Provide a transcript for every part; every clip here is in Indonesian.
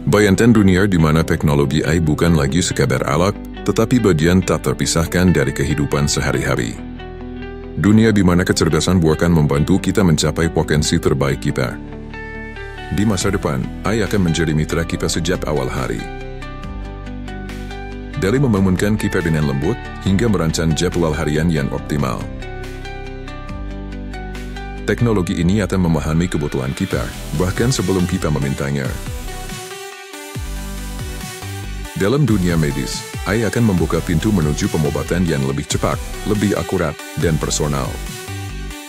Bayangkan dunia di mana teknologi AI bukan lagi sekadar alat, tetapi bagian tak terpisahkan dari kehidupan sehari-hari. Dunia di mana kecerdasan buatan membantu kita mencapai potensi terbaik kita. Di masa depan, AI akan menjadi mitra kita sejak awal hari. Dari membangunkan kita dengan lembut, hingga merancang jadwal harian yang optimal. Teknologi ini akan memahami kebutuhan kita, bahkan sebelum kita memintanya. Dalam dunia medis, AI akan membuka pintu menuju pengobatan yang lebih cepat, lebih akurat, dan personal.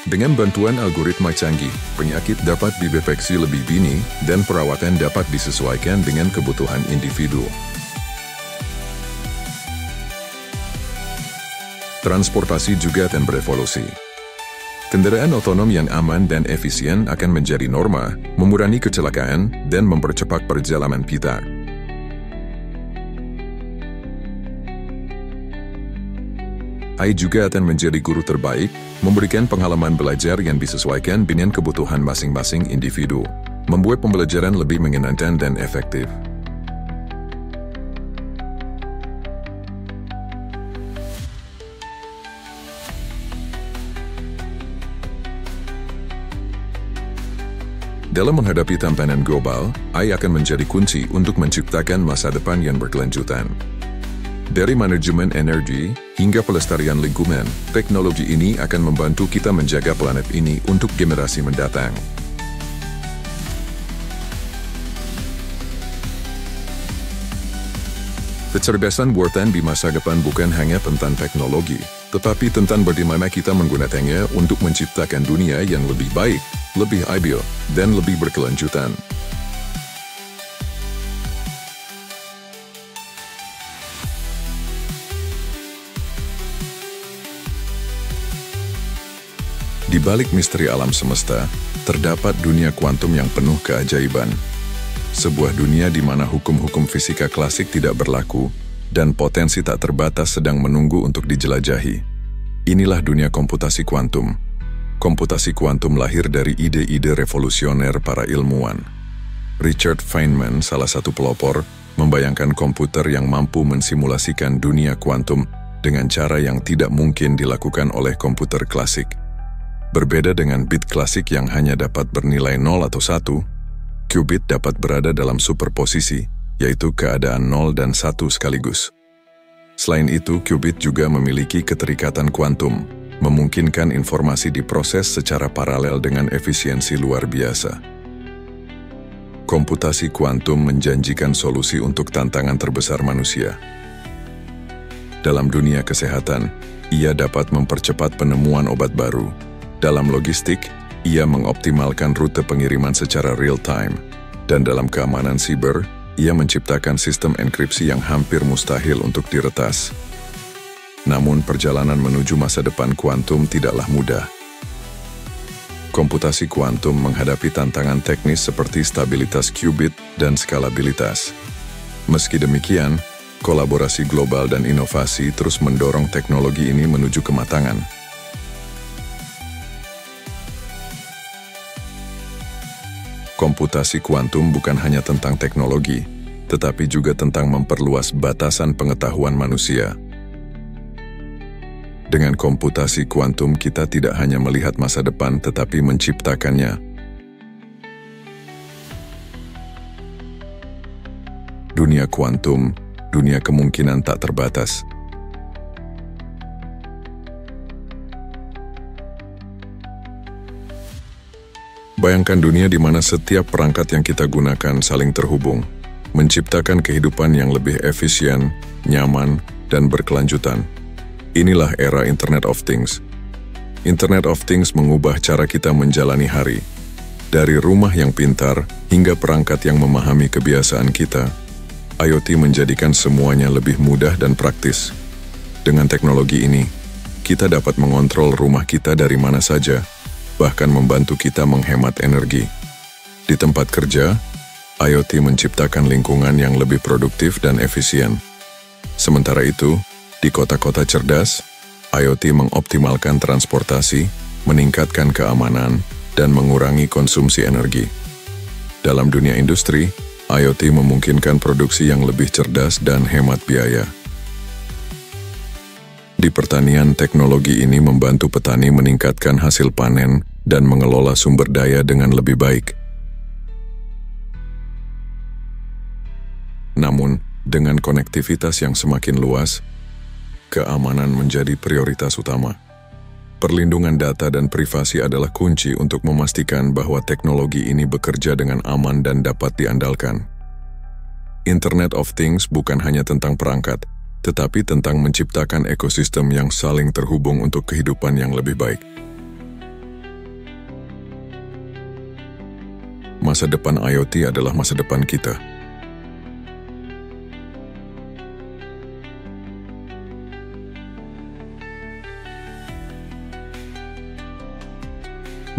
Dengan bantuan algoritma canggih, penyakit dapat dideteksi lebih dini dan perawatan dapat disesuaikan dengan kebutuhan individu. Transportasi juga akan berevolusi. Kendaraan otonom yang aman dan efisien akan menjadi norma, mengurangi kecelakaan, dan mempercepat perjalanan kita. AI juga akan menjadi guru terbaik, memberikan pengalaman belajar yang disesuaikan dengan kebutuhan masing-masing individu, membuat pembelajaran lebih menyenangkan dan efektif. Dalam menghadapi tantangan global, AI akan menjadi kunci untuk menciptakan masa depan yang berkelanjutan. Dari manajemen energi hingga pelestarian lingkungan, teknologi ini akan membantu kita menjaga planet ini untuk generasi mendatang. Kecerdasan buatan di masa depan bukan hanya tentang teknologi, tetapi tentang bagaimana kita menggunakannya untuk menciptakan dunia yang lebih baik, lebih adil, dan lebih berkelanjutan. Di balik misteri alam semesta, terdapat dunia kuantum yang penuh keajaiban. Sebuah dunia di mana hukum-hukum fisika klasik tidak berlaku dan potensi tak terbatas sedang menunggu untuk dijelajahi. Inilah dunia komputasi kuantum. Komputasi kuantum lahir dari ide-ide revolusioner para ilmuwan. Richard Feynman, salah satu pelopor, membayangkan komputer yang mampu mensimulasikan dunia kuantum dengan cara yang tidak mungkin dilakukan oleh komputer klasik. Berbeda dengan bit klasik yang hanya dapat bernilai 0 atau 1, qubit dapat berada dalam superposisi, yaitu keadaan 0 dan 1 sekaligus. Selain itu, qubit juga memiliki keterikatan kuantum, memungkinkan informasi diproses secara paralel dengan efisiensi luar biasa. Komputasi kuantum menjanjikan solusi untuk tantangan terbesar manusia. Dalam dunia kesehatan, ia dapat mempercepat penemuan obat baru. Dalam logistik, ia mengoptimalkan rute pengiriman secara real-time. Dan dalam keamanan siber, ia menciptakan sistem enkripsi yang hampir mustahil untuk diretas. Namun perjalanan menuju masa depan kuantum tidaklah mudah. Komputasi kuantum menghadapi tantangan teknis seperti stabilitas qubit dan skalabilitas. Meski demikian, kolaborasi global dan inovasi terus mendorong teknologi ini menuju kematangan. Komputasi kuantum bukan hanya tentang teknologi, tetapi juga tentang memperluas batasan pengetahuan manusia. Dengan komputasi kuantum, kita tidak hanya melihat masa depan, tetapi menciptakannya. Dunia kuantum, dunia kemungkinan tak terbatas. Bayangkan dunia di mana setiap perangkat yang kita gunakan saling terhubung, menciptakan kehidupan yang lebih efisien, nyaman, dan berkelanjutan. Inilah era Internet of Things. Internet of Things mengubah cara kita menjalani hari. Dari rumah yang pintar hingga perangkat yang memahami kebiasaan kita, IoT menjadikan semuanya lebih mudah dan praktis. Dengan teknologi ini, kita dapat mengontrol rumah kita dari mana saja, bahkan membantu kita menghemat energi. Di tempat kerja, IoT menciptakan lingkungan yang lebih produktif dan efisien. Sementara itu, di kota-kota cerdas, IoT mengoptimalkan transportasi, meningkatkan keamanan, dan mengurangi konsumsi energi. Dalam dunia industri, IoT memungkinkan produksi yang lebih cerdas dan hemat biaya. Di pertanian, teknologi ini membantu petani meningkatkan hasil panen dan mengelola sumber daya dengan lebih baik. Namun, dengan konektivitas yang semakin luas, keamanan menjadi prioritas utama. Perlindungan data dan privasi adalah kunci untuk memastikan bahwa teknologi ini bekerja dengan aman dan dapat diandalkan. Internet of Things bukan hanya tentang perangkat, tetapi tentang menciptakan ekosistem yang saling terhubung untuk kehidupan yang lebih baik. Masa depan IoT adalah masa depan kita.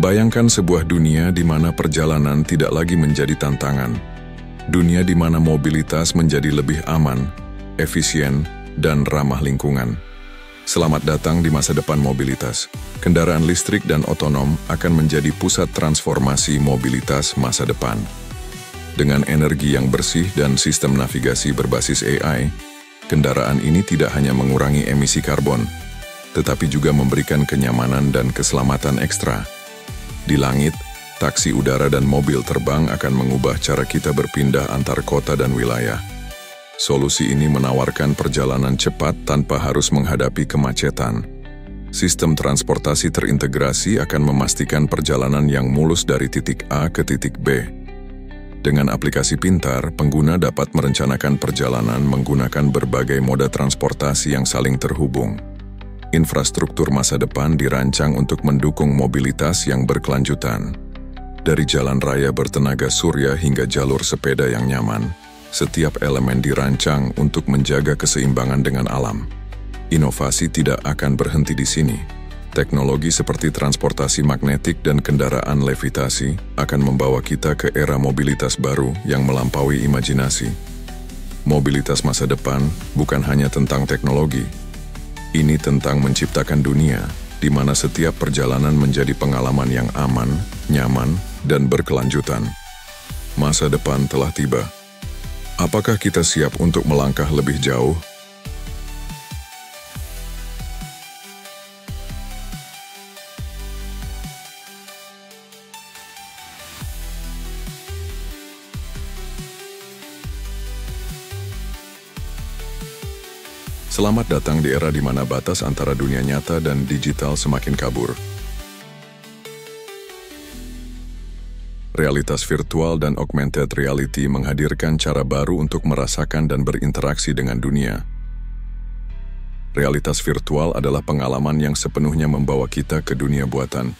Bayangkan sebuah dunia di mana perjalanan tidak lagi menjadi tantangan. Dunia di mana mobilitas menjadi lebih aman, efisien, dan ramah lingkungan. Selamat datang di masa depan mobilitas. Kendaraan listrik dan otonom akan menjadi pusat transformasi mobilitas masa depan. Dengan energi yang bersih dan sistem navigasi berbasis AI, kendaraan ini tidak hanya mengurangi emisi karbon, tetapi juga memberikan kenyamanan dan keselamatan ekstra. Di langit, taksi udara dan mobil terbang akan mengubah cara kita berpindah antar kota dan wilayah. Solusi ini menawarkan perjalanan cepat tanpa harus menghadapi kemacetan. Sistem transportasi terintegrasi akan memastikan perjalanan yang mulus dari titik A ke titik B. Dengan aplikasi pintar, pengguna dapat merencanakan perjalanan menggunakan berbagai moda transportasi yang saling terhubung. Infrastruktur masa depan dirancang untuk mendukung mobilitas yang berkelanjutan. Dari jalan raya bertenaga surya hingga jalur sepeda yang nyaman, setiap elemen dirancang untuk menjaga keseimbangan dengan alam. Inovasi tidak akan berhenti di sini. Teknologi seperti transportasi magnetik dan kendaraan levitasi akan membawa kita ke era mobilitas baru yang melampaui imajinasi. Mobilitas masa depan bukan hanya tentang teknologi. Ini tentang menciptakan dunia di mana setiap perjalanan menjadi pengalaman yang aman, nyaman, dan berkelanjutan. Masa depan telah tiba. Apakah kita siap untuk melangkah lebih jauh? Selamat datang di era di mana batas antara dunia nyata dan digital semakin kabur. Realitas virtual dan augmented reality menghadirkan cara baru untuk merasakan dan berinteraksi dengan dunia. Realitas virtual adalah pengalaman yang sepenuhnya membawa kita ke dunia buatan,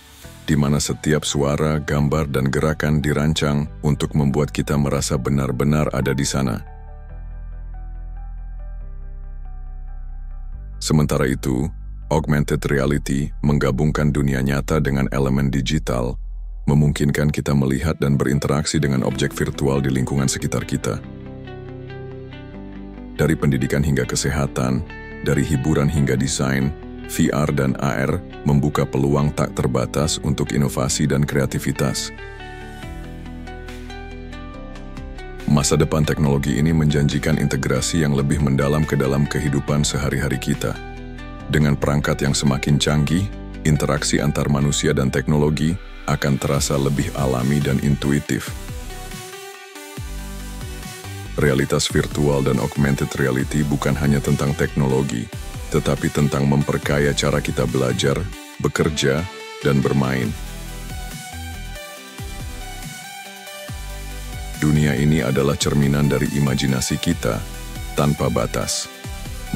di mana setiap suara, gambar, dan gerakan dirancang untuk membuat kita merasa benar-benar ada di sana. Sementara itu, augmented reality menggabungkan dunia nyata dengan elemen digital, memungkinkan kita melihat dan berinteraksi dengan objek virtual di lingkungan sekitar kita. Dari pendidikan hingga kesehatan, dari hiburan hingga desain, VR dan AR membuka peluang tak terbatas untuk inovasi dan kreativitas. Masa depan teknologi ini menjanjikan integrasi yang lebih mendalam ke dalam kehidupan sehari-hari kita. Dengan perangkat yang semakin canggih, interaksi antar manusia dan teknologi akan terasa lebih alami dan intuitif. Realitas virtual dan augmented reality bukan hanya tentang teknologi, tetapi tentang memperkaya cara kita belajar, bekerja, dan bermain. Dunia ini adalah cerminan dari imajinasi kita, tanpa batas.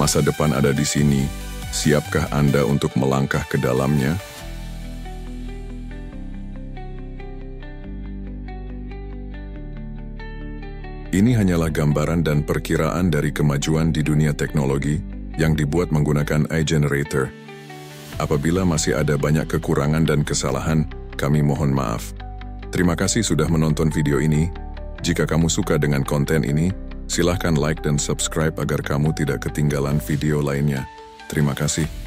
Masa depan ada di sini, siapkah Anda untuk melangkah ke dalamnya? Ini hanyalah gambaran dan perkiraan dari kemajuan di dunia teknologi yang dibuat menggunakan AI Generator. Apabila masih ada banyak kekurangan dan kesalahan, kami mohon maaf. Terima kasih sudah menonton video ini. Jika kamu suka dengan konten ini, silahkan like dan subscribe agar kamu tidak ketinggalan video lainnya. Terima kasih.